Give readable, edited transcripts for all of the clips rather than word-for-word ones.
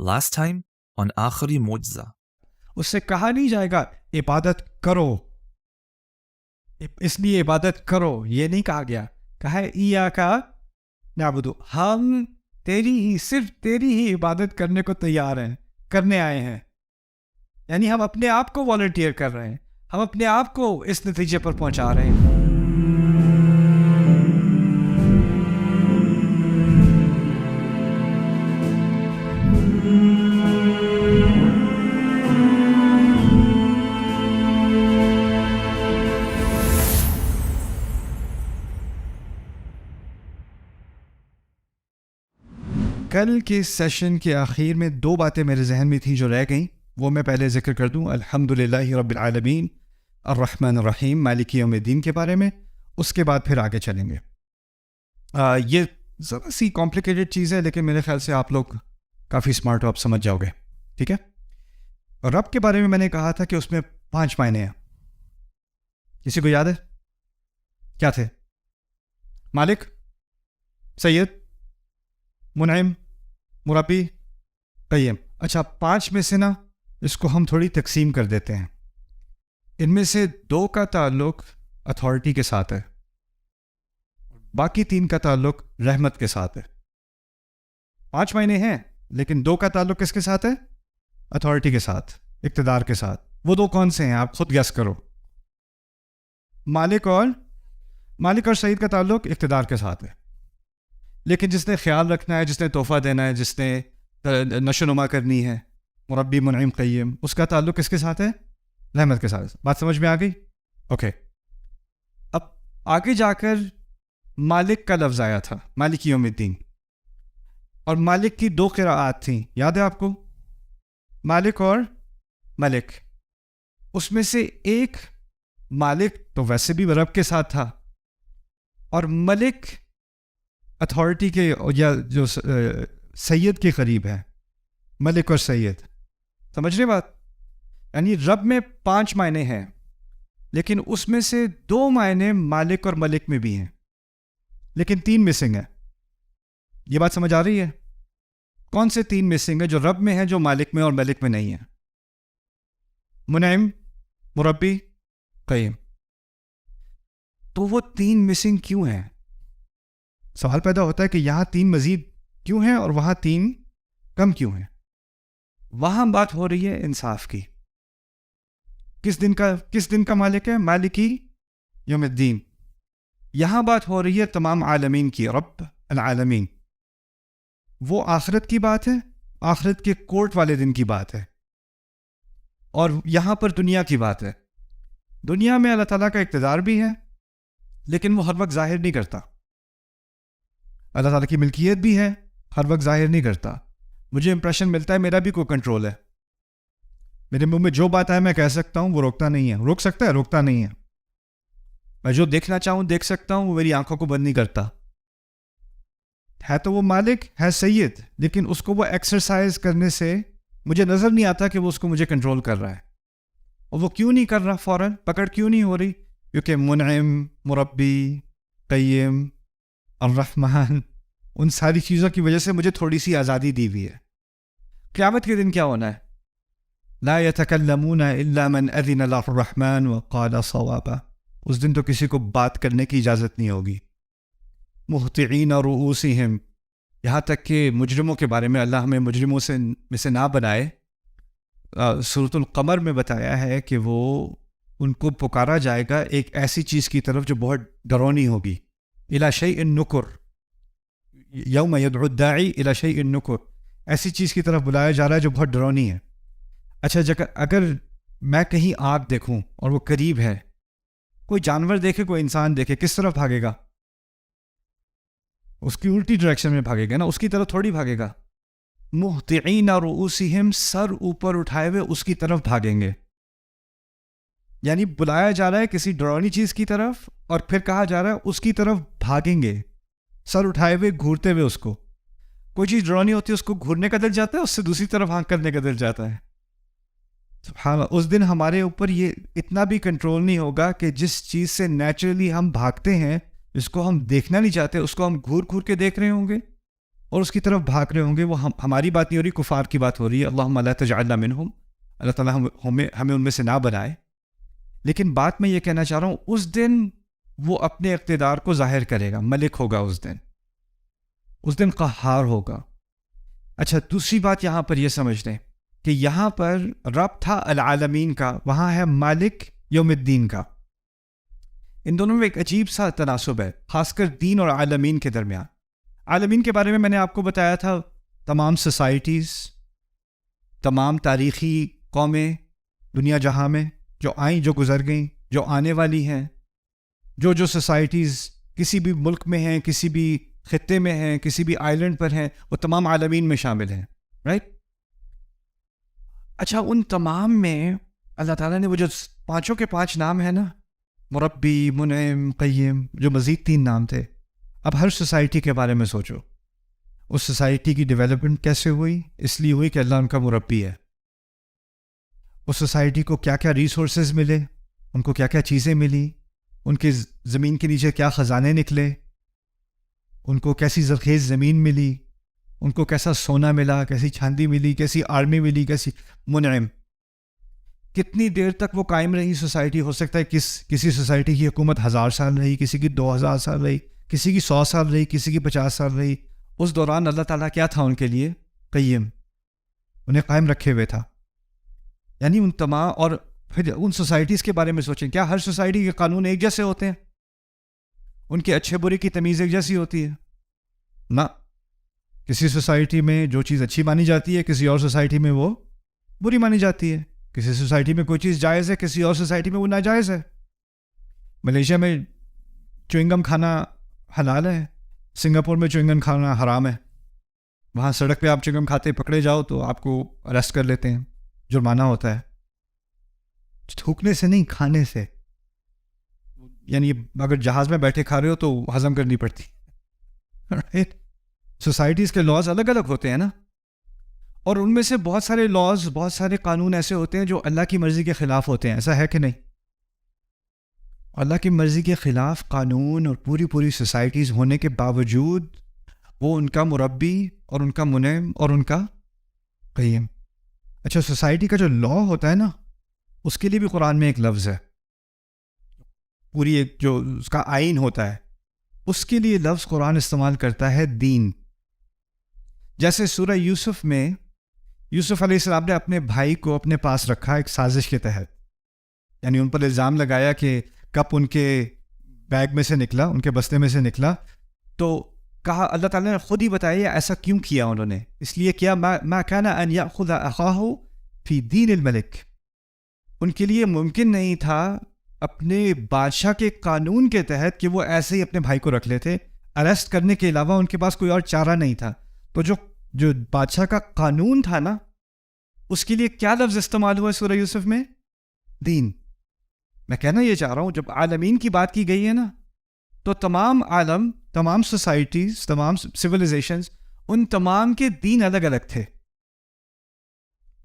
Last time on آخری معجزہ اس سے کہا نہیں جائے گا عبادت کرو، اس لیے عبادت کرو، یہ نہیں کہا گیا. کہا ہے ایاکا نعبدو، ہم تیری ہی، صرف تیری ہی عبادت کرنے کو تیار ہیں، کرنے آئے ہیں. یعنی ہم اپنے آپ کو والنٹیئر کر رہے ہیں، ہم اپنے آپ کو اس نتیجے پر پہنچا رہے ہیں. کل کے سیشن کے آخر میں دو باتیں میرے ذہن میں تھیں جو رہ گئیں، وہ میں پہلے ذکر کر دوں. الحمدللہ رب العالمین الرحمن الرحیم مالک یوم الدین کے بارے میں، اس کے بعد پھر آگے چلیں گے. یہ ذرا سی کمپلیکیٹڈ چیز ہے، لیکن میرے خیال سے آپ لوگ کافی اسمارٹ ہو، آپ سمجھ جاؤ گے. ٹھیک ہے. رب کے بارے میں نے کہا تھا کہ اس میں 5 معنی ہیں. کسی کو یاد ہے کیا تھے؟ مالک، سید، منعم، مربی، قیم. اچھا، 5 میں سے نا اس کو ہم تھوڑی تقسیم کر دیتے ہیں. ان میں سے 2 کا تعلق اتھارٹی کے ساتھ ہے، باقی 3 کا تعلق رحمت کے ساتھ ہے. 5 معنی ہیں، لیکن 2 کا تعلق کس کے ساتھ ہے؟ اتھارٹی کے ساتھ، اقتدار کے ساتھ. وہ 2 کون سے ہیں؟ آپ خود گیس کرو. مالک اور سعید کا تعلق اقتدار کے ساتھ ہے، لیکن جس نے خیال رکھنا ہے، جس نے تحفہ دینا ہے، جس نے نشو نما کرنی ہے، مربی، منعم، قیم، اس کا تعلق کس کے ساتھ ہے؟ رحمت کے ساتھ. بات سمجھ میں آ گئی؟ اوکے. اب آگے جا کر مالک کا لفظ آیا تھا، مالک یوم الدین، اور مالک کی 2 قراءات تھیں، یاد ہے آپ کو؟ مالک اور ملک. اس میں سے ایک مالک تو ویسے بھی رب کے ساتھ تھا، اور ملک اتھارٹی کے یا جو سید کے قریب ہے. ملک اور سید، سمجھ رہے بات؟ یعنی رب میں 5 معنی ہیں، لیکن اس میں سے 2 معنی مالک اور ملک میں بھی ہیں، لیکن 3 مسنگ ہیں. یہ بات سمجھ آ رہی ہے؟ کون سے 3 مسنگ ہیں جو رب میں ہیں، جو مالک میں اور ملک میں نہیں ہیں؟ منعم، مربی، قیم. تو وہ 3 مسنگ کیوں ہیں؟ سوال پیدا ہوتا ہے کہ یہاں 3 مزید کیوں ہیں اور وہاں 3 کم کیوں ہیں؟ وہاں بات ہو رہی ہے انصاف کی. کس دن کا مالک ہے؟ مالکی یوم الدین. یہاں بات ہو رہی ہے تمام عالمین کی، رب العالمین. وہ آخرت کی بات ہے، آخرت کے کورٹ والے دن کی بات ہے، اور یہاں پر دنیا کی بات ہے. دنیا میں اللہ تعالیٰ کا اقتدار بھی ہے، لیکن وہ ہر وقت ظاہر نہیں کرتا. اللہ تعالیٰ کی ملکیت بھی ہے، ہر وقت ظاہر نہیں کرتا. مجھے امپریشن ملتا ہے میرا بھی کوئی کنٹرول ہے. میرے منہ میں جو بات ہے میں کہہ سکتا ہوں، وہ روکتا نہیں ہے. روک سکتا ہے؟ روکتا نہیں ہے. میں جو دیکھنا چاہوں دیکھ سکتا ہوں، وہ میری آنکھوں کو بند نہیں کرتا. ہے تو وہ مالک، ہے سید، لیکن اس کو وہ ایکسرسائز کرنے سے مجھے نظر نہیں آتا کہ وہ اس کو مجھے کنٹرول کر رہا ہے. اور وہ کیوں نہیں کر رہا؟ فوراً پکڑ کیوں نہیں ہو رہی؟ کیونکہ منعم، مربی، قیم، الرحمن، ان ساری چیزوں کی وجہ سے مجھے تھوڑی سی آزادی دی ہوئی ہے. قیامت کے دن کیا ہونا ہے؟ لا يتكلمون الا من اذن له الرحمن وقال صوابا. اس دن تو کسی کو بات کرنے کی اجازت نہیں ہوگی. مہطعین رؤوسہم، یہاں تک کہ مجرموں کے بارے میں اللہ ہمیں مجرموں میں سے نہ بنائے. سورۃ القمر میں بتایا ہے کہ وہ ان کو پکارا جائے گا ایک ایسی چیز کی طرف جو بہت ڈرونی ہوگی. الی شیء نکر، یوم یدعو الداعی الی شیء نکر، ایسی چیز کی طرف بلایا جا رہا ہے جو بہت ڈرونی ہے. اچھا، اگر میں کہیں آگ دیکھوں اور وہ قریب ہے، کوئی جانور دیکھے، کوئی انسان دیکھے، کس طرف بھاگے گا؟ اس کی الٹی ڈائریکشن میں بھاگے گا نا، اس کی طرف تھوڑی بھاگے گا. مہطعین رؤوسہم، سر اوپر اٹھائے ہوئے اس کی طرف بھاگیں گے. یعنی بلایا جا رہا ہے کسی ڈرونی چیز کی طرف، اور پھر کہا جا رہا ہے اس کی طرف بھاگیں گے، سر اٹھائے ہوئے، گھورتے ہوئے. اس کو کوئی چیز ڈرونی ہوتی ہے، اس کو گھورنے کا دل جاتا ہے، اس سے دوسری طرف ہانک کرنے کا دل جاتا ہے. سبحان اللہ. اس دن ہمارے اوپر یہ اتنا بھی کنٹرول نہیں ہوگا کہ جس چیز سے نیچرلی ہم بھاگتے ہیں، جس کو ہم دیکھنا نہیں چاہتے، اس کو ہم گھور گھور کے دیکھ رہے ہوں گے. اور اس کی طرف بھاگ رہے ہوں گے. وہ ہماری بات نہیں ہو رہی، کفار کی بات ہو رہی ہے. اللہم لا تجعلنا منہم، اللہ تعالیٰ ہمیں ان میں سے نہ بنائے. لیکن بات میں یہ کہنا چاہ رہا ہوں، اس دن وہ اپنے اقتدار کو ظاہر کرے گا، ملک ہوگا اس دن قہار ہوگا. اچھا، دوسری بات یہاں پر یہ سمجھ لیں کہ یہاں پر رب تھا العالمین کا، وہاں ہے مالک یوم الدین کا. ان دونوں میں ایک عجیب سا تناسب ہے، خاص کر دین اور عالمین کے درمیان. عالمین کے بارے میں نے آپ کو بتایا تھا، تمام سوسائٹیز، تمام تاریخی قومیں دنیا جہاں میں جو آئیں، جو گزر گئیں، جو آنے والی ہیں، جو سوسائٹیز کسی بھی ملک میں ہیں، کسی بھی خطے میں ہیں، کسی بھی آئلینڈ پر ہیں، وہ تمام عالمین میں شامل ہیں، رائٹ؟ اچھا، ان تمام میں اللہ تعالیٰ نے وہ جو پانچوں کے پانچ نام ہیں نا، مربی، منعم، قیم، جو مزید 3 نام تھے. اب ہر سوسائٹی کے بارے میں سوچو، اس سوسائٹی کی ڈیولپمنٹ کیسے ہوئی؟ اس لیے ہوئی کہ اللہ ان کا مربی ہے. اس سوسائٹی کو کیا کیا ریسورسز ملے، ان کو کیا کیا چیزیں ملی، ان کے زمین کے نیچے کیا خزانے نکلے، ان کو کیسی زرخیز زمین ملی، ان کو کیسا سونا ملا، کیسی چاندی ملی، کیسی آرمی ملی، کیسی منعم. کتنی دیر تک وہ قائم رہی سوسائٹی؟ ہو سکتا ہے کسی سوسائٹی کی حکومت 1000 سال رہی، کسی کی 2000 سال رہی، کسی کی 100 سال رہی، کسی کی 50 سال رہی. اس دوران اللہ تعالیٰ کیا تھا ان کے لیے؟ قیم، انہیں قائم رکھے ہوئے تھا. یعنی ان تمام، اور پھر ان سوسائٹیز کے بارے میں سوچیں، کیا ہر سوسائٹی کے قانون ایک جیسے ہوتے ہیں؟ ان کے اچھے برے کی تمیز ایک جیسی ہوتی ہے؟ نہ. کسی سوسائٹی میں جو چیز اچھی مانی جاتی ہے، کسی اور سوسائٹی میں وہ بری مانی جاتی ہے. کسی سوسائٹی میں کوئی چیز جائز ہے، کسی اور سوسائٹی میں وہ ناجائز ہے. ملیشیا میں چوئنگم کھانا حلال ہے، سنگاپور میں چوئنگم کھانا حرام ہے. وہاں سڑک پہ آپ چوئنگم کھاتے پکڑے جاؤ تو آپ کو اریسٹ کر لیتے ہیں، جرمانہ ہوتا ہے. تھوکنے سے نہیں، کھانے سے. یعنی اگر جہاز میں بیٹھے کھا رہے ہو تو ہضم کرنی پڑتی. سوسائٹیز کے لاز الگ الگ ہوتے ہیں نا، اور ان میں سے بہت سارے لاز، بہت سارے قانون ایسے ہوتے ہیں جو اللہ کی مرضی کے خلاف ہوتے ہیں. ایسا ہے کہ نہیں؟ اللہ کی مرضی کے خلاف قانون اور پوری سوسائٹیز ہونے کے باوجود وہ ان کا مربی اور ان کا منعم اور ان کا قیم. اچھا، سوسائٹی کا جو لا ہوتا ہے نا، اس کے لیے بھی قرآن میں ایک لفظ ہے. پوری ایک جو اس کا آئین ہوتا ہے، اس کے لیے لفظ قرآن استعمال کرتا ہے دین. جیسے سورہ یوسف میں یوسف علیہ السلام نے اپنے بھائی کو اپنے پاس رکھا ایک سازش کے تحت. یعنی ان پر الزام لگایا کہ کپ ان کے بیگ میں سے نکلا، ان کے بستے میں سے نکلا، تو کہا، اللہ تعالیٰ نے خود ہی بتایا ایسا کیوں کیا انہوں نے. اس لیے کیا ما کان ان یأخذ اخاہ فی دین الملک. ان کے لیے ممکن نہیں تھا اپنے بادشاہ کے قانون کے تحت کہ وہ ایسے ہی اپنے بھائی کو رکھ لیتے. اریسٹ کرنے کے علاوہ ان کے پاس کوئی اور چارہ نہیں تھا. تو جو بادشاہ کا قانون تھا نا، اس کے لیے کیا لفظ استعمال ہوا سورہ یوسف میں؟ دین. میں کہنا یہ چاہ رہا ہوں، جب عالمین کی بات کی گئی ہے نا، تو تمام عالم، تمام سوسائٹیز، تمام سویلائزیشنز، ان تمام کے دین الگ الگ تھے،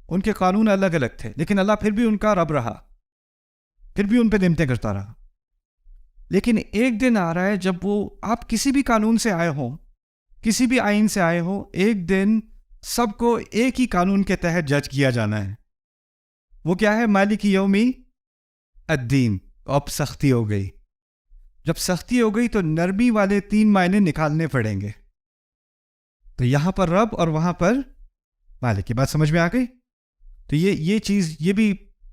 ان کے قانون الگ الگ تھے، لیکن اللہ پھر بھی ان کا رب رہا، پھر بھی ان پہ نعمتیں کرتا رہا. لیکن ایک دن آ رہا ہے جب وہ، آپ کسی بھی قانون سے آئے ہوں، کسی بھی آئین سے آئے ہوں، ایک دن سب کو ایک ہی قانون کے تحت جج کیا جانا ہے. وہ کیا ہے؟ مالک یومی الدین. اب سختی ہو گئی. جب سختی ہو گئی تو نرمی والے 3 معنی نکالنے پڑیں گے. تو یہاں پر رب اور وہاں پر مالک کی بات سمجھ میں آ گئی. تو یہ چیز، یہ بھی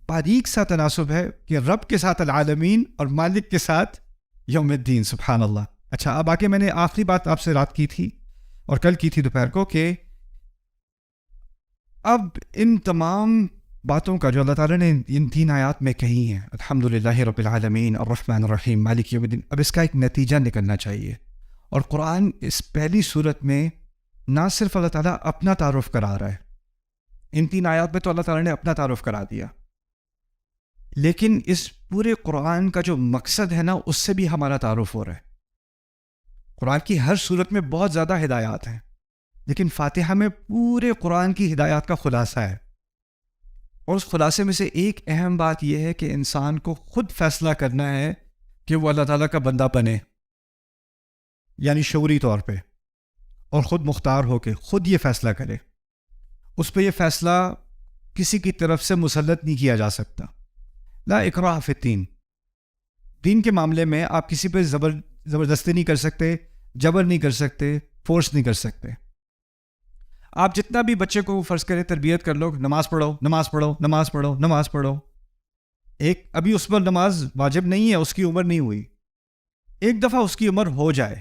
باریک سا تناسب ہے کہ رب کے ساتھ العالمین اور مالک کے ساتھ یوم الدین. سبحان اللہ. اچھا، اب آگے میں نے آخری بات آپ سے رات کی تھی اور کل کی تھی دوپہر کو، کہ اب ان تمام باتوں کا جو اللہ تعالیٰ نے ان 3 آیات میں کہی ہیں، الحمدللہ رب العالمین الرحمن الرحیم مالک یوم الدین، اب اس کا ایک نتیجہ نکلنا چاہیے. اور قرآن اس پہلی صورت میں نہ صرف اللہ تعالیٰ اپنا تعارف کرا رہا ہے، ان 3 آیات میں تو اللہ تعالیٰ نے اپنا تعارف کرا دیا، لیکن اس پورے قرآن کا جو مقصد ہے نا، اس سے بھی ہمارا تعارف ہو رہا ہے. قرآن کی ہر صورت میں بہت زیادہ ہدایات ہیں، لیکن فاتحہ میں پورے قرآن کی ہدایات کا خلاصہ ہے. اور اس خلاصے میں سے ایک اہم بات یہ ہے کہ انسان کو خود فیصلہ کرنا ہے کہ وہ اللہ تعالیٰ کا بندہ بنے، یعنی شعوری طور پہ. اور خود مختار ہو کے خود یہ فیصلہ کرے، اس پہ یہ فیصلہ کسی کی طرف سے مسلط نہیں کیا جا سکتا۔ لا اکراہ فی الدین، دین کے معاملے میں آپ کسی پہ زبردستی نہیں کر سکتے، جبر نہیں کر سکتے، فورس نہیں کر سکتے۔ آپ جتنا بھی بچے کو فرض کرے تربیت کر لو، نماز پڑھو نماز پڑھو نماز پڑھو نماز پڑھو، ایک ابھی اس پر نماز واجب نہیں ہے، اس کی عمر نہیں ہوئی، ایک دفعہ اس کی عمر ہو جائے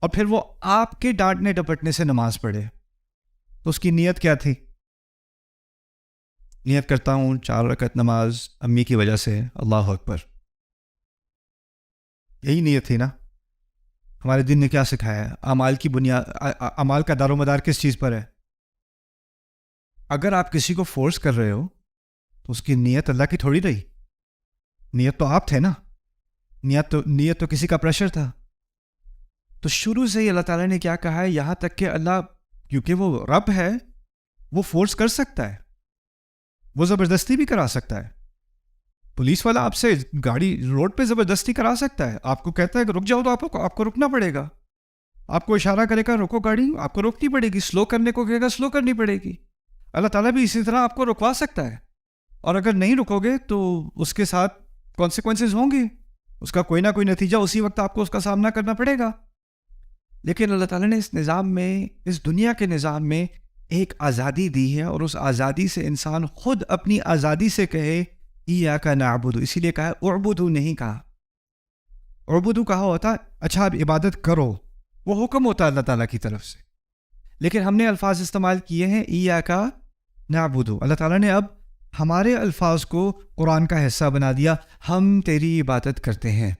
اور پھر وہ آپ کے ڈانٹنے ڈپٹنے سے نماز پڑھے، تو اس کی نیت کیا تھی؟ نیت کرتا ہوں 4 رکعت نماز امی کی وجہ سے، اللہ اکبر، یہی نیت تھی نا۔ ہمارے دین نے کیا سکھایا ہے؟ اعمال کی بنیاد، اعمال کا دار و مدار کس چیز پر ہے؟ اگر آپ کسی کو فورس کر رہے ہو تو اس کی نیت اللہ کی تھوڑی رہی، نیت تو آپ تھے نا، نیت تو کسی کا پریشر تھا۔ تو شروع سے ہی اللہ تعالیٰ نے کیا کہا ہے، یہاں تک کہ اللہ، کیونکہ وہ رب ہے، وہ فورس کر سکتا ہے، وہ زبردستی بھی کرا سکتا ہے۔ پولیس والا آپ سے گاڑی روڈ پہ زبردستی کرا سکتا ہے، آپ کو کہتا ہے کہ رک جاؤ تو آپ کو رکنا پڑے گا، آپ کو اشارہ کرے گا رکو گاڑی، آپ کو روکنی پڑے گی، سلو کرنے کو کہے گا سلو کرنی پڑے گی۔ اللہ تعالیٰ بھی اسی طرح آپ کو رکوا سکتا ہے، اور اگر نہیں رکو گے تو اس کے ساتھ کانسیکوینسز ہوں گے، اس کا کوئی نہ کوئی نتیجہ اسی وقت آپ کو اس کا سامنا کرنا پڑے گا۔ لیکن اللہ تعالیٰ نے اس نظام میں، اس دنیا کے نظام میں ایک آزادی دی ہے، اور اس آزادی سے انسان خود اپنی آزادی سے کہے ایاک نعبد، اسی لیے کہا ہے اعبدوا نہیں کہا۔ اعبدوا کہا ہوتا اچھا آپ عبادت کرو، وہ حکم ہوتا ہے اللہ تعالیٰ کی طرف سے، لیکن ہم نے الفاظ استعمال کیے ہیں ایاک نعبد۔ اللہ تعالیٰ نے اب ہمارے الفاظ کو قرآن کا حصہ بنا دیا، ہم تیری عبادت کرتے ہیں۔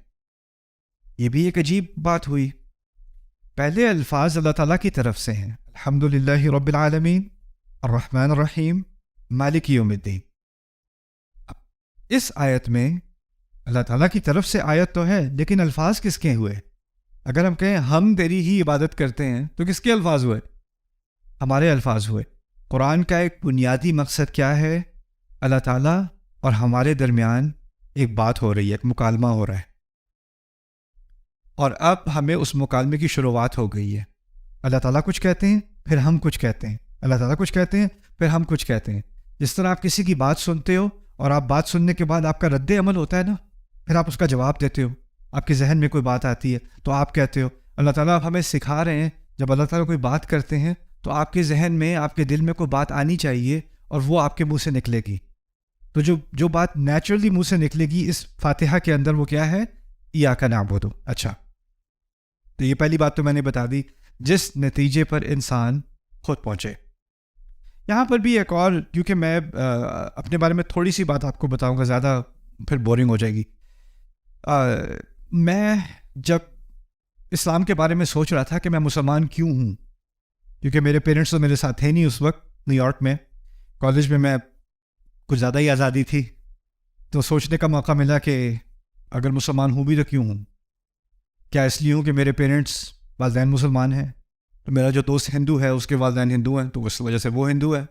یہ بھی ایک عجیب بات ہوئی، پہلے الفاظ اللہ تعالیٰ کی طرف سے ہیں، الحمدللہ رب العالمین الرحمن الرحیم مالک یوم الدین۔ اس آیت میں اللہ تعالیٰ کی طرف سے آیت تو ہے، لیکن الفاظ کس کے ہوئے؟ اگر ہم کہیں ہم تیری ہی عبادت کرتے ہیں تو کس کے الفاظ ہوئے؟ ہمارے الفاظ ہوئے۔ قرآن کا ایک بنیادی مقصد کیا ہے؟ اللہ تعالیٰ اور ہمارے درمیان ایک بات ہو رہی ہے، ایک مکالمہ ہو رہا ہے، اور اب ہمیں اس مکالمے کی شروعات ہو گئی ہے۔ اللہ تعالیٰ کچھ کہتے ہیں، پھر ہم کچھ کہتے ہیں، اللہ تعالیٰ کچھ کہتے ہیں، پھر ہم کچھ کہتے ہیں۔ جس طرح آپ کسی کی بات سنتے ہو اور آپ بات سننے کے بعد آپ کا رد عمل ہوتا ہے نا، پھر آپ اس کا جواب دیتے ہو، آپ کے ذہن میں کوئی بات آتی ہے تو آپ کہتے ہو۔ اللہ تعالیٰ اب ہمیں سکھا رہے ہیں، جب اللہ تعالیٰ کوئی بات کرتے ہیں تو آپ کے ذہن میں، آپ کے دل میں کوئی بات آنی چاہیے، اور وہ آپ کے منہ سے نکلے گی۔ تو جو بات نیچرلی منہ سے نکلے گی اس فاتحہ کے اندر، وہ کیا ہے؟ ایاک نعبد۔ اچھا، تو یہ پہلی بات تو میں نے بتا دی، جس نتیجے پر انسان خود پہنچے۔ یہاں پر بھی ایک اور، کیونکہ میں اپنے بارے میں تھوڑی سی بات آپ کو بتاؤں گا، زیادہ پھر بورنگ ہو جائے گی۔ میں جب اسلام کے بارے میں سوچ رہا تھا کہ میں مسلمان کیوں ہوں، کیونکہ میرے پیرنٹس تو میرے ساتھ تھے نہیں اس وقت نیو یارک میں، کالج میں کچھ زیادہ ہی آزادی تھی، تو سوچنے کا موقع ملا کہ اگر مسلمان ہوں بھی تو کیوں ہوں؟ کیا اس لیے ہوں کہ میرے پیرنٹس والدین مسلمان ہیں، تو میرا جو دوست ہندو ہے اس کے والدین ہندو ہیں، تو اس وجہ سے وہ ہندو ہے،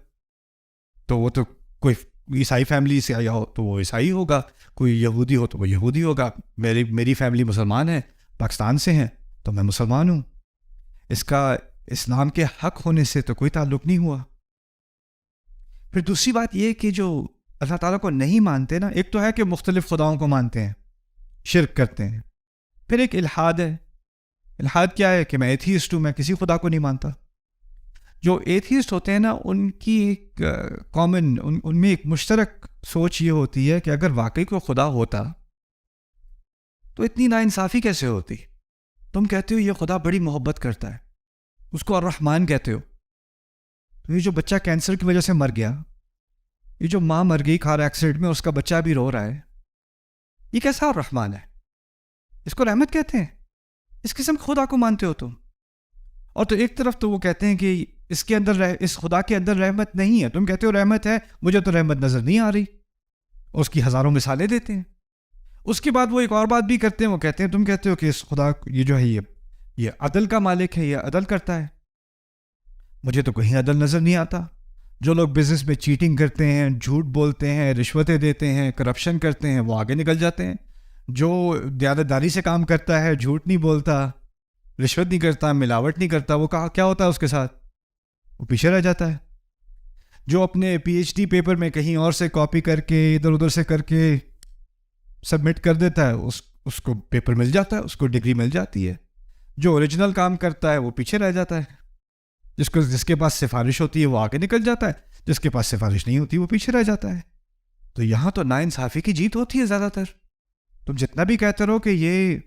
تو وہ تو کوئی عیسائی فیملی سے آیا ہو تو وہ عیسائی ہوگا، کوئی یہودی ہو تو وہ یہودی ہوگا، میری فیملی مسلمان ہے، پاکستان سے ہیں تو میں مسلمان ہوں۔ اس کا اسلام کے حق ہونے سے تو کوئی تعلق نہیں ہوا۔ پھر دوسری بات یہ کہ جو اللہ تعالیٰ کو نہیں مانتے نا، ایک تو ہے کہ مختلف خداؤں کو مانتے ہیں، شرک کرتے ہیں، پھر ایک الحاد ہے۔ الحاد کیا ہے؟ کہ میں ایتھیسٹ ہوں، میں کسی خدا کو نہیں مانتا۔ جو ایتھیسٹ ہوتے ہیں نا، ان کی ایک کامن، ان میں ایک مشترک سوچ یہ ہوتی ہے کہ اگر واقعی کوئی خدا ہوتا تو اتنی ناانصافی کیسے ہوتی؟ تم کہتے ہو یہ خدا بڑی محبت کرتا ہے، اس کو الرحمن کہتے ہو، تو یہ جو بچہ کینسر کی وجہ سے مر گیا، یہ جو ماں مر گئی کار ایکسیڈنٹ میں، اس کا بچہ بھی رو رہا ہے، یہ کیسا الرحمن ہے؟ اس کو رحمت کہتے ہیں؟ اس قسم خدا کو مانتے ہو تم؟ اور تو ایک طرف تو وہ کہتے ہیں کہ اس خدا کے اندر رحمت نہیں ہے، تم کہتے ہو رحمت ہے، مجھے تو رحمت نظر نہیں آ رہی، اور اس کی ہزاروں مثالیں دیتے ہیں۔ اس کے بعد وہ ایک اور بات بھی کرتے ہیں، وہ کہتے ہیں، تم کہتے ہو کہ اس خدا یہ جو ہے یہ عدل کا مالک ہے، یہ عدل کرتا ہے، مجھے تو کہیں عدل نظر نہیں آتا۔ جو لوگ بزنس میں چیٹنگ کرتے ہیں، جھوٹ بولتے ہیں، رشوتیں دیتے ہیں، کرپشن کرتے ہیں، وہ آگے نکل جاتے ہیں۔ جو دیانتداری سے کام کرتا ہے، جھوٹ نہیں بولتا، رشوت نہیں کرتا، ملاوٹ نہیں کرتا، وہ کیا ہوتا ہے اس کے ساتھ؟ وہ پیچھے رہ جاتا ہے. جو اپنے پی ایچ ڈی پیپر میں کہیں اور سے کاپی کر کے ادھر ادھر سے کر کے سبمٹ کر دیتا ہے، اس کو پیپر مل جاتا ہے، اس کو ڈگری مل جاتی ہے. جو اوریجنل کام کرتا ہے وہ پیچھے رہ جاتا ہے. جس کے پاس سفارش ہوتی ہے وہ آگے نکل جاتا ہے، جس کے پاس سفارش نہیں ہوتی وہ پیچھے رہ جاتا ہے. تو یہاں تو ناانصافی کی جیت ہوتی ہے زیادہ تر. تم جتنا بھی کہتے رہو کہ یہ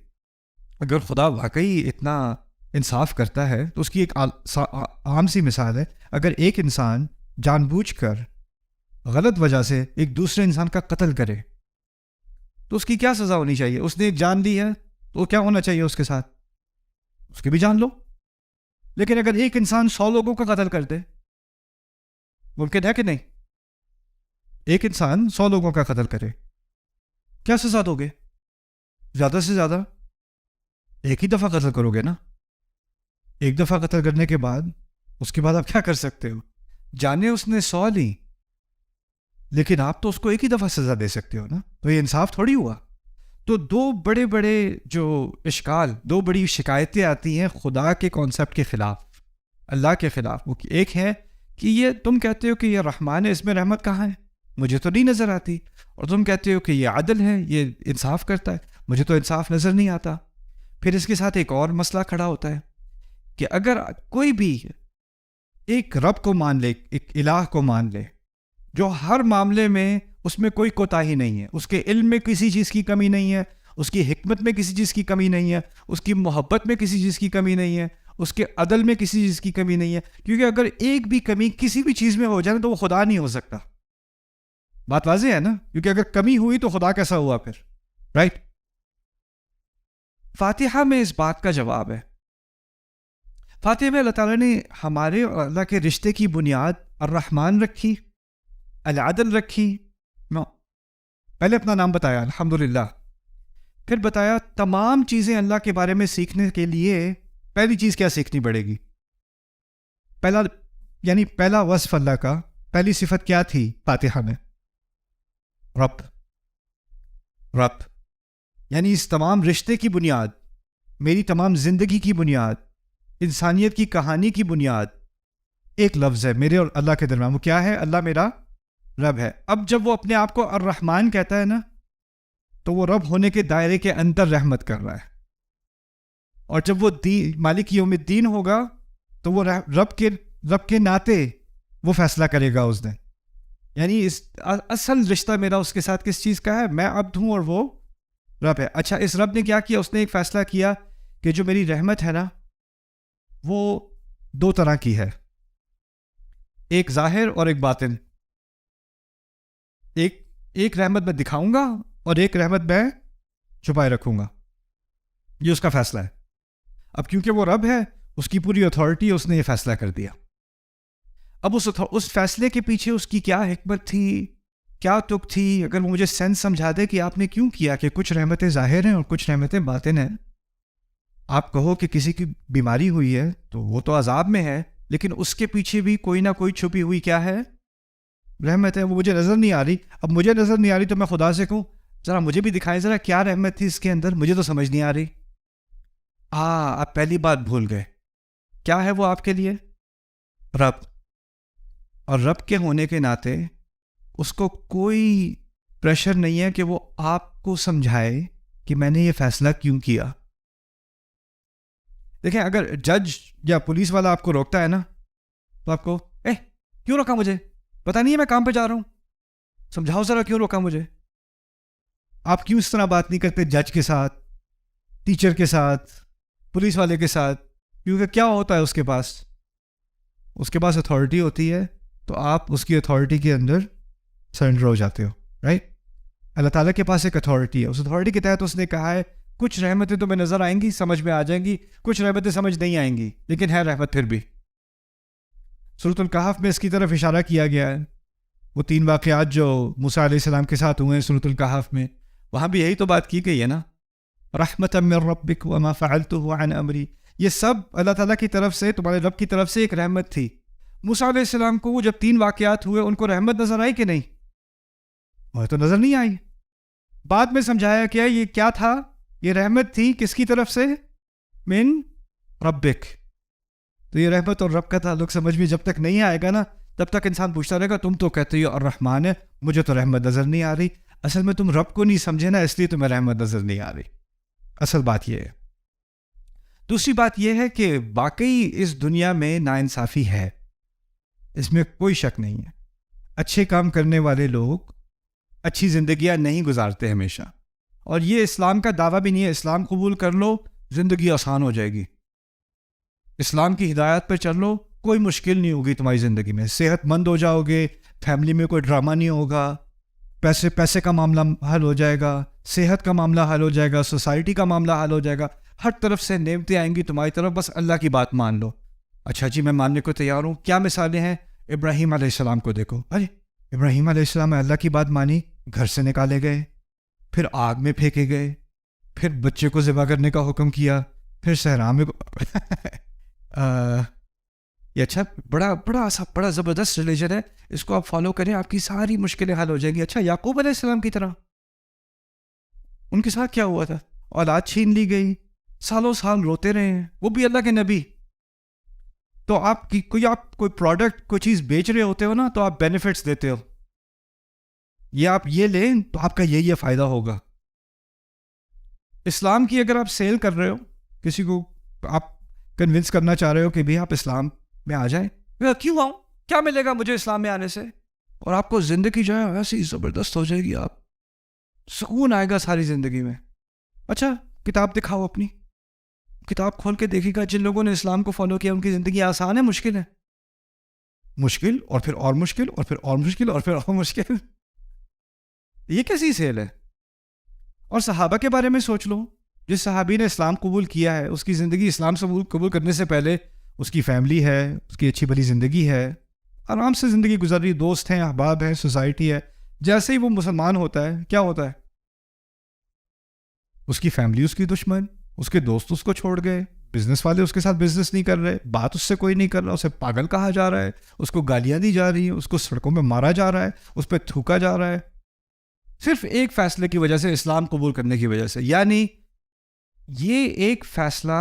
اگر خدا واقعی اتنا انصاف کرتا ہے تو اس کی ایک عام سی مثال ہے. اگر ایک انسان جان بوجھ کر غلط وجہ سے ایک دوسرے انسان کا قتل کرے تو اس کی کیا سزا ہونی چاہیے؟ اس نے جان دی ہے تو کیا ہونا چاہیے اس کے ساتھ؟ اس کی بھی جان لو. لیکن اگر ایک انسان 100 لوگوں کا قتل کر دے، ممکن ہے کہ نہیں؟ ایک انسان 100 لوگوں کا قتل کرے، کیا سزا دو گے؟ زیادہ سے زیادہ ایک ہی دفعہ قتل کرو گے نا. ایک دفعہ قتل کرنے کے بعد اس کے بعد آپ کیا کر سکتے ہو؟ جانے اس نے 100 لی، لیکن آپ تو اس کو ایک ہی دفعہ سزا دے سکتے ہو نا. تو یہ انصاف تھوڑی ہوا. تو دو بڑے بڑے جو اشکال، دو بڑی شکایتیں آتی ہیں خدا کے کانسیپٹ کے خلاف، اللہ کے خلاف. وہ ایک ہے کہ یہ تم کہتے ہو کہ یہ رحمان ہے، اس میں رحمت کہاں ہے؟ مجھے تو نہیں نظر آتی. اور تم کہتے ہو کہ یہ عدل ہے، یہ انصاف کرتا ہے، مجھے تو انصاف نظر نہیں آتا. پھر اس کے ساتھ ایک اور مسئلہ کھڑا ہوتا ہے کہ اگر کوئی بھی ایک رب کو مان لے، ایک الہ کو مان لے جو ہر معاملے میں اس میں کوئی کوتاہی نہیں ہے، اس کے علم میں کسی چیز کی کمی نہیں ہے، اس کی حکمت میں کسی چیز کی کمی نہیں ہے، اس کی محبت میں کسی چیز کی کمی نہیں ہے، اس کے عدل میں کسی چیز کی کمی نہیں ہے. کیونکہ اگر ایک بھی کمی کسی بھی چیز میں ہو جائے تو وہ خدا نہیں ہو سکتا. بات واضح ہے نا؟ کیونکہ اگر کمی ہوئی تو خدا کیسا ہوا پھر؟ رائٹ. فاتحہ میں اس بات کا جواب ہے. فاتحہ میں اللہ تعالیٰ نے ہمارے اور اللہ کے رشتے کی بنیاد الرحمن رکھی، العدل رکھی. پہلے اپنا نام بتایا الحمدللہ، پھر بتایا تمام چیزیں اللہ کے بارے میں سیکھنے کے لیے پہلی چیز کیا سیکھنی پڑے گی. پہلا وصف اللہ کا، پہلی صفت کیا تھی فاتحہ میں؟ رب. یعنی اس تمام رشتے کی بنیاد، میری تمام زندگی کی بنیاد، انسانیت کی کہانی کی بنیاد ایک لفظ ہے میرے اور اللہ کے درمیان. وہ کیا ہے؟ اللہ میرا رب ہے. اب جب وہ اپنے آپ کو الرحمن کہتا ہے نا، تو وہ رب ہونے کے دائرے کے اندر رحمت کر رہا ہے. اور جب وہ مالک یوم الدین ہوگا تو وہ رب کے ناطے وہ فیصلہ کرے گا اس دن. یعنی اصل رشتہ میرا اس کے ساتھ کس چیز کا ہے؟ میں عبد ہوں اور وہ رب ہے. اچھا، اس رب نے کیا کیا؟ اس نے ایک فیصلہ کیا کہ جو میری رحمت ہے نا وہ 2 طرح کی ہے، ایک ظاہر اور ایک باطن. ایک رحمت میں دکھاؤں گا اور ایک رحمت میں چھپائے رکھوں گا. یہ اس کا فیصلہ ہے. اب کیونکہ وہ رب ہے، اس کی پوری اتھارٹی، اس نے یہ فیصلہ کر دیا. اب اس فیصلے کے پیچھے اس کی کیا حکمت تھی، کیا تک تھی؟ اگر وہ مجھے سینس سمجھا دے کہ آپ نے کیوں کیا کہ کچھ رحمتیں ظاہر ہیں اور کچھ رحمتیں باطن ہیں. آپ کہو کہ کسی کی بیماری ہوئی ہے تو وہ تو عذاب میں ہے، لیکن اس کے پیچھے بھی کوئی نہ کوئی چھپی ہوئی کیا ہے؟ رحمت ہے. وہ مجھے نظر نہیں آ رہی. اب مجھے نظر نہیں آ رہی تو میں خدا سے کہوں ذرا مجھے بھی دکھائیں، ذرا کیا رحمت تھی اس کے اندر، مجھے تو سمجھ نہیں آ رہی. آپ پہلی بات بھول گئے. کیا ہے وہ آپ کے لیے؟ رب. اور رب کے ہونے کے ناطے اس کو کوئی پریشر نہیں ہے کہ وہ آپ کو سمجھائے کہ میں نے یہ فیصلہ کیوں کیا. دیکھیں، اگر جج یا پولیس والا آپ کو روکتا ہے نا تو آپ کو کیوں روکا مجھے؟ پتا نہیں ہے میں کام پہ جا رہا ہوں، سمجھاؤ ذرا کیوں روکا مجھے. آپ کیوں اس طرح بات نہیں کرتے جج کے ساتھ، ٹیچر کے ساتھ، پولیس والے کے ساتھ؟ کیونکہ کیا ہوتا ہے اس کے پاس اتھارٹی ہوتی ہے، تو آپ اس کی اتھارٹی کے اندر سرنڈر ہو جاتے ہو. رائٹ. اللہ تعالیٰ کے پاس ایک اتھارٹی ہے، اس اتھارٹی کے تحت اس نے کہا ہے کچھ رحمتیں تمہیں نظر آئیں گی، سمجھ میں آ جائیں گی، کچھ رحمتیں سمجھ نہیں آئیں گی، لیکن ہے رحمت پھر بھی. سورۃ الکہف میں اس کی طرف اشارہ کیا گیا ہے. وہ 3 واقعات جو موسیٰ علیہ السلام کے ساتھ ہوئے ہیں سورۃ الکہف میں، وہاں بھی یہی تو بات کی گئی ہے نا، رحمۃ من ربک وما فعلتہ عن امری. یہ سب اللہ تعالیٰ کی طرف سے، تمہارے رب کی طرف سے ایک رحمت تھی. موسیٰ علیہ السلام کو وہ جب 3 واقعات ہوئے ان کو رحمت نظر آئی کہ نہیں؟ وہ تو نظر نہیں آئی. بعد میں سمجھایا کیا یہ کیا تھا؟ یہ رحمت تھی کس کی طرف سے؟ من ربک. تو یہ رحمت اور رب کا تعلق سمجھ میں جب تک نہیں آئے گا نا تب تک انسان پوچھتا رہے گا تم تو کہتے ہو الرحمن ہے, مجھے تو رحمت نظر نہیں آ رہی. اصل میں تم رب کو نہیں سمجھے نا, اس لیے تمہیں رحمت نظر نہیں آ رہی. اصل بات یہ ہے. دوسری بات یہ ہے کہ واقعی اس دنیا میں ناانصافی ہے, اس میں کوئی شک نہیں ہے. اچھے کام کرنے والے لوگ اچھی زندگیاں نہیں گزارتے ہمیشہ, اور یہ اسلام کا دعویٰ بھی نہیں ہے. اسلام قبول کر لو زندگی آسان ہو جائے گی, اسلام کی ہدایت پہ چل لو کوئی مشکل نہیں ہوگی تمہاری زندگی میں, صحت مند ہو جاؤ گے, فیملی میں کوئی ڈرامہ نہیں ہوگا, پیسے کا معاملہ حل ہو جائے گا, صحت کا معاملہ حل ہو جائے گا, سوسائٹی کا معاملہ حل ہو جائے گا, ہر طرف سے نعمتیں آئیں گی تمہاری طرف, بس اللہ کی بات مان لو. اچھا جی میں ماننے کو تیار ہوں. کیا مثالیں ہیں؟ ابراہیم علیہ السلام کو دیکھو. ارے ابراہیم علیہ السلام نے اللہ کی بات مانی, گھر سے نکالے گئے, پھر آگ میں پھینکے گئے, پھر بچے کو ذبح کرنے کا حکم کیا, پھر صحرا میں یہ اچھا بڑا زبردست ریلیجن ہے, اس کو آپ فالو کریں آپ کی ساری مشکلیں حل ہو جائیں گی. اچھا یعقوب علیہ السلام کی طرح ان کے ساتھ کیا ہوا تھا؟ اولاد چھین لی گئی, سالوں سال روتے رہے ہیں, وہ بھی اللہ کے نبی. تو آپ کوئی پروڈکٹ کوئی چیز بیچ رہے ہوتے ہو نا تو آپ بینیفٹس دیتے ہو, یہ آپ یہ لیں تو آپ کا یہ فائدہ ہوگا. اسلام کی اگر آپ سیل کر رہے ہو, کسی کو آپ کنونس کرنا چاہ رہے ہو کہ بھی آپ اسلام میں آ جائیں, کیوں آؤں, کیا ملے گا مجھے اسلام میں آنے سے, اور آپ کو زندگی جو ہے ایسی زبردست ہو جائے گی, آپ سکون آئے گا ساری زندگی میں. اچھا کتاب دکھاؤ اپنی, کتاب کھول کے دیکھے گا جن لوگوں نے اسلام کو فالو کیا ان کی زندگی آسان ہے مشکل ہے؟ مشکل, اور پھر اور مشکل, اور پھر اور مشکل, اور پھر اور مشکل. یہ کیسی سیل ہے؟ اور صحابہ کے بارے میں سوچ لو, جس صحابی نے اسلام قبول کیا ہے اس کی زندگی اسلام سے قبول کرنے سے پہلے اس کی فیملی ہے, اس کی اچھی بھلی زندگی ہے, آرام سے زندگی گزر رہی, دوست ہیں, احباب ہیں, سوسائٹی ہے. جیسے ہی وہ مسلمان ہوتا ہے کیا ہوتا ہے؟ اس کی فیملی اس کی دشمن, اس کے دوست اس کو چھوڑ گئے, بزنس والے اس کے ساتھ بزنس نہیں کر رہے, بات اس سے کوئی نہیں کر رہا, اسے پاگل کہا جا رہا ہے, اس کو گالیاں دی جا رہی ہیں, اس کو سڑکوں میں مارا جا رہا ہے, اس پہ تھوکا جا رہا ہے, صرف ایک فیصلے کی وجہ سے, اسلام قبول کرنے کی وجہ سے. یعنی یہ ایک فیصلہ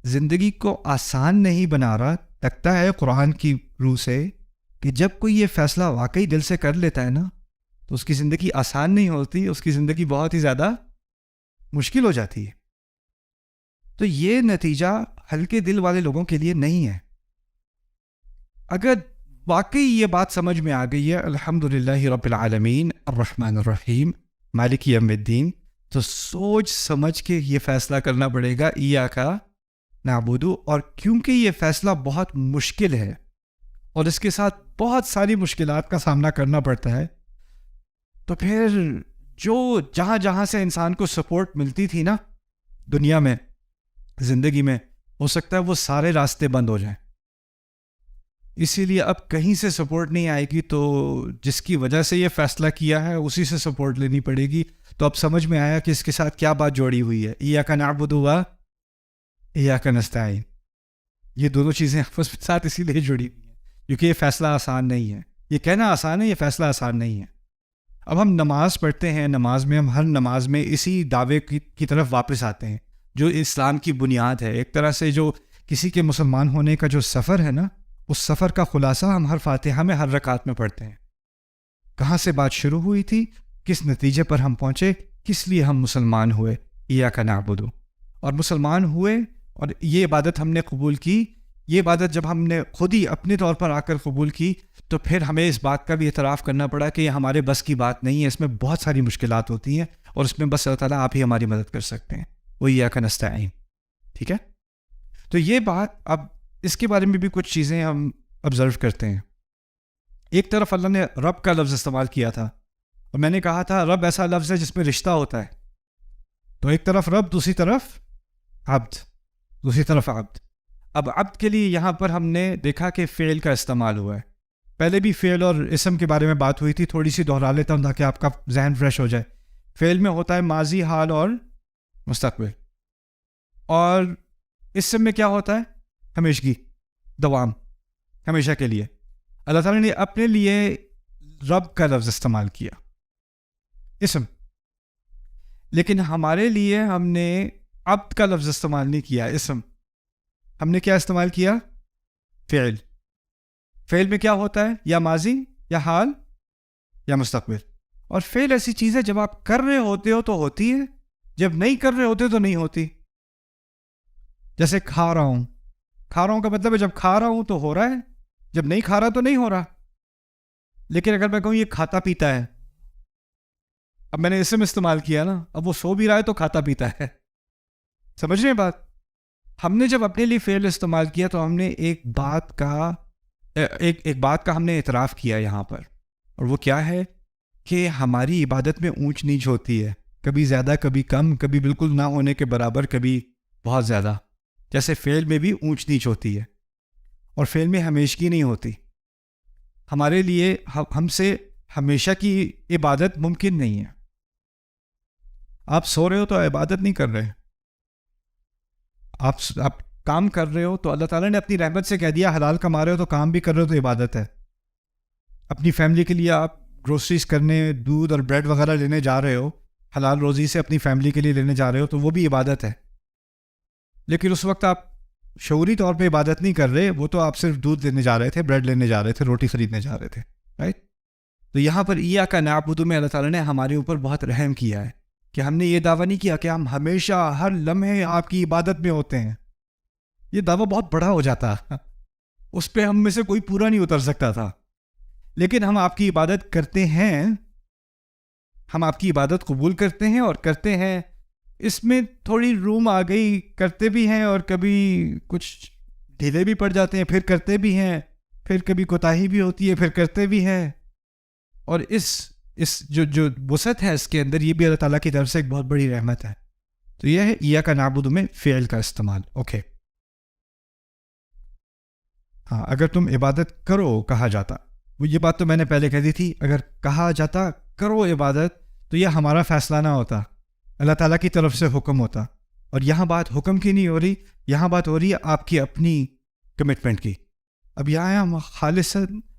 زندگی کو آسان نہیں بنا رہا. لگتا ہے قرآن کی روح سے کہ جب کوئی یہ فیصلہ واقعی دل سے کر لیتا ہے نا تو اس کی زندگی آسان نہیں ہوتی, اس کی زندگی بہت ہی زیادہ مشکل ہو جاتی ہے. تو یہ نتیجہ ہلکے دل والے لوگوں کے لیے نہیں ہے. اگر واقعی یہ بات سمجھ میں آ گئی ہے الحمدللہ رب العالمین الرحمن الرحیم مالک یوم الدین, تو سوچ سمجھ کے یہ فیصلہ کرنا پڑے گا ایاک نعبد. اور کیونکہ یہ فیصلہ بہت مشکل ہے اور اس کے ساتھ بہت ساری مشکلات کا سامنا کرنا پڑتا ہے, تو پھر جو جہاں سے انسان کو سپورٹ ملتی تھی نا دنیا میں, زندگی میں, ہو سکتا ہے وہ سارے راستے بند ہو جائیں. اسی لیے اب کہیں سے سپورٹ نہیں آئے گی, تو جس کی وجہ سے یہ فیصلہ کیا ہے اسی سے سپورٹ لینی پڑے گی. تو اب سمجھ میں آیا کہ اس کے ساتھ کیا بات جوڑی ہوئی ہے, ایاک نعبد و ایاک نستعین. یہ دونوں چیزیں آپس کے ساتھ اسی لیے جڑی ہوئی ہیں کیونکہ یہ فیصلہ آسان نہیں ہے. یہ کہنا آسان ہے, یہ فیصلہ آسان نہیں ہے. اب ہم نماز پڑھتے ہیں, نماز میں ہم ہر نماز میں اسی دعوے کی طرف واپس آتے ہیں جو اسلام کی بنیاد ہے. ایک طرح سے جو کسی کے مسلمان ہونے کا جو سفر ہے نا, اس سفر کا خلاصہ ہم ہر فاتحہ میں ہر رکعت میں پڑھتے ہیں. کہاں سے بات شروع ہوئی تھی, کس نتیجے پر ہم پہنچے, کس لیے ہم مسلمان ہوئے, ایاک نعبد. اور مسلمان ہوئے اور یہ عبادت ہم نے قبول کی. یہ عبادت جب ہم نے خود ہی اپنے طور پر آ کر قبول کی تو پھر ہمیں اس بات کا بھی اعتراف کرنا پڑا کہ یہ ہمارے بس کی بات نہیں ہے, اس میں بہت ساری مشکلات ہوتی ہیں اور اس میں بس اللہ تعالیٰ آپ ہی ہماری مدد کر سکتے ہیں. وہ ایاک نستعین. ٹھیک ہے, تو یہ بات. اب اس کے بارے میں بھی کچھ چیزیں ہم آبزرو کرتے ہیں. ایک طرف اللہ نے رب کا لفظ استعمال کیا تھا, اور میں نے کہا تھا رب ایسا لفظ ہے جس میں رشتہ ہوتا ہے. تو ایک طرف رب, دوسری طرف عبد, دوسری طرف عبد. اب عبد کے لیے یہاں پر ہم نے دیکھا کہ فعل کا استعمال ہوا ہے. پہلے بھی فعل اور اسم کے بارے میں بات ہوئی تھی, تھوڑی سی دہرا لیتا ہوں تاکہ آپ کا ذہن فریش ہو جائے. فعل میں ہوتا ہے ماضی, حال اور مستقبل, اور اسم میں کیا ہوتا ہے ہمیشگی, دوام, ہمیشہ کے لیے. اللہ تعالیٰ نے اپنے لیے رب کا لفظ استعمال کیا اسم, لیکن ہمارے لیے ہم نے عبد کا لفظ استعمال نہیں کیا اسم. ہم نے کیا استعمال کیا؟ فعل. فعل میں کیا ہوتا ہے؟ یا ماضی یا حال یا مستقبل. اور فعل ایسی چیز ہے جب آپ کر رہے ہوتے ہو تو ہوتی ہے، جب نہیں کر رہے ہوتے تو نہیں ہوتی. جیسے کھا رہا ہوں. کھا رہا ہوں کا مطلب ہے جب کھا رہا ہوں تو ہو رہا ہے، جب نہیں کھا رہا تو نہیں ہو رہا. لیکن اگر میں کہوں یہ کھاتا پیتا ہے، اب میں نے اسم استعمال کیا نا، اب وہ سو بھی رہا ہے تو کھاتا پیتا ہے. سمجھ رہے ہیں بات؟ ہم نے جب اپنے لیے فعل استعمال کیا تو ہم نے ایک بات کا ہم نے اعتراف کیا یہاں پر، اور وہ کیا ہے کہ ہماری عبادت میں اونچ نیچ ہوتی ہے، کبھی زیادہ کبھی کم، کبھی بالکل نہ ہونے کے برابر، کبھی بہت زیادہ. جیسے فعل میں بھی اونچ نیچ ہوتی ہے، اور فعل میں ہمیشگی نہیں ہوتی. ہمارے لیے ہم سے ہمیشہ کی عبادت ممکن نہیں ہے. آپ سو رہے ہو تو عبادت نہیں کر رہے، آپ کام کر رہے ہو تو اللہ تعالیٰ نے اپنی رحمت سے کہہ دیا حلال کما رہے ہو تو کام بھی کر رہے ہو تو عبادت ہے. اپنی فیملی کے لیے آپ گروسریز کرنے، دودھ اور بریڈ وغیرہ لینے جا رہے ہو، حلال روزی سے اپنی فیملی کے لیے لینے جا رہے ہو تو وہ بھی عبادت ہے. لیکن اس وقت آپ شعوری طور پہ عبادت نہیں کر رہے، وہ تو آپ صرف دودھ لینے جا رہے تھے، بریڈ لینے جا رہے تھے، روٹی خریدنے جا رہے تھے، رائٹ؟ تو یہاں پر ایاک نعبد میں اللہ تعالیٰ نے ہمارے اوپر بہت رحم کیا ہے کہ ہم نے یہ دعویٰ نہیں کیا کہ ہم ہمیشہ ہر لمحے آپ کی عبادت میں ہوتے ہیں. یہ دعویٰ بہت بڑا ہو جاتا، اس پہ ہم میں سے کوئی پورا نہیں اتر سکتا تھا. لیکن ہم آپ کی عبادت کرتے ہیں، ہم آپ کی عبادت قبول کرتے ہیں اور کرتے ہیں. اس میں تھوڑی روم آ گئی، کرتے بھی ہیں اور کبھی کچھ ڈھیلے بھی پڑ جاتے ہیں، پھر کرتے بھی ہیں، پھر کبھی کوتاہی بھی ہوتی ہے، پھر کرتے بھی ہیں. اور اس جو وسعت ہے اس کے اندر، یہ بھی اللہ تعالیٰ کی طرف سے ایک بہت بڑی رحمت ہے. تو یہ ہے ایاک نعبد میں فعل کا استعمال. اوکے ہاں، اگر تم عبادت کرو کہا جاتا، وہ یہ بات تو میں نے پہلے کہہ دی تھی، اگر کہا جاتا کرو عبادت تو یہ ہمارا فیصلہ نہ ہوتا، اللہ تعالیٰ کی طرف سے حکم ہوتا. اور یہاں بات حکم کی نہیں ہو رہی، یہاں بات ہو رہی ہے آپ کی اپنی کمٹمنٹ کی. اب یہاں ہم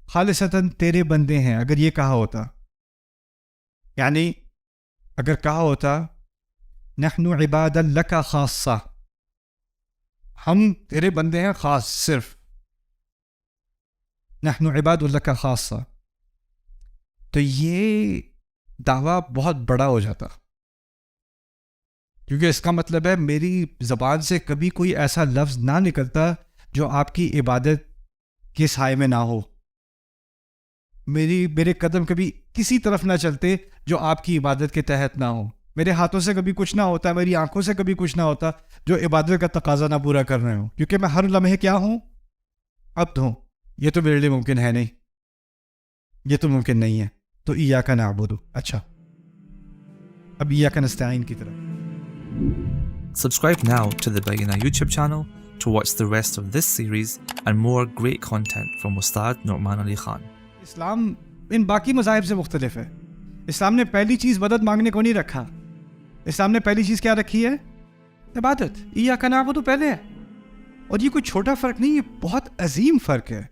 خالصتاً تیرے بندے ہیں، اگر یہ کہا ہوتا، یعنی اگر کہا ہوتا نحن عباد لک خاصہ، ہم تیرے بندے ہیں خاص، صرف نحن عباد لک خاصہ، تو یہ دعویٰ بہت بڑا ہو جاتا. کیونکہ اس کا مطلب ہے میری زبان سے کبھی کوئی ایسا لفظ نہ نکلتا جو آپ کی عبادت کے سائے میں نہ ہو. میرے قدم کبھی کسی طرف نہ چلتے جو آپ کی عبادت کے تحت نہ ہو. میرے ہاتھوں سے کبھی کچھ نہ ہوتا، میری آنکھوں سے کبھی کچھ نہ ہوتا جو عبادت کا تقاضا نہ پورا کر رہے ہوں. کیونکہ میں ہر لمحے کیا ہوں؟ عبد ہوں. یہ تو میرے لیے ممکن ہے نہیں، یہ تو ممکن نہیں ہے. تو ایاک نعبد. اچھا، اب ایاک نستعین کی طرف. Subscribe now to the Bayyinah YouTube channel to watch the rest of this series and more great content from Ustad Nu'man Ali Khan. اسلام ان باقی مذاہب سے مختلف ہے. اسلام نے پہلی چیز مدد مانگنے کو نہیں رکھا. اسلام نے پہلی چیز کیا رکھی ہے؟ عبادت. ایاک نعبد پہلے ہے. اور یہ کوئی چھوٹا فرق نہیں، یہ بہت عظیم فرق ہے.